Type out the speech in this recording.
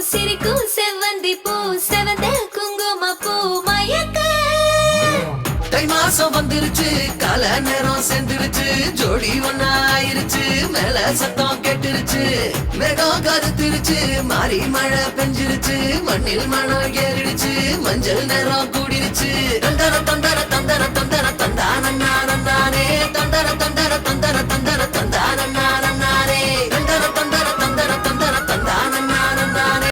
சிரிக்கும் செவ்வந்தி பூ செவந்த குங்கும பூ மயக்க தை மாசம் வந்துருச்சு கால நேரம் சேர்ந்துருச்சு ஜோடி ஒன்னா ஆயிருச்சு மேல சத்தம் கேட்டுருச்சு மேகம் கருத்துருச்சு மாறி மழை பெஞ்சிருச்சு மண்ணில் மனம் ஏறிடுச்சு மஞ்சள் நேரம் கூடிருச்சு தந்தர தந்தர தந்தர தந்தர தந்தானே தந்தர தந்தர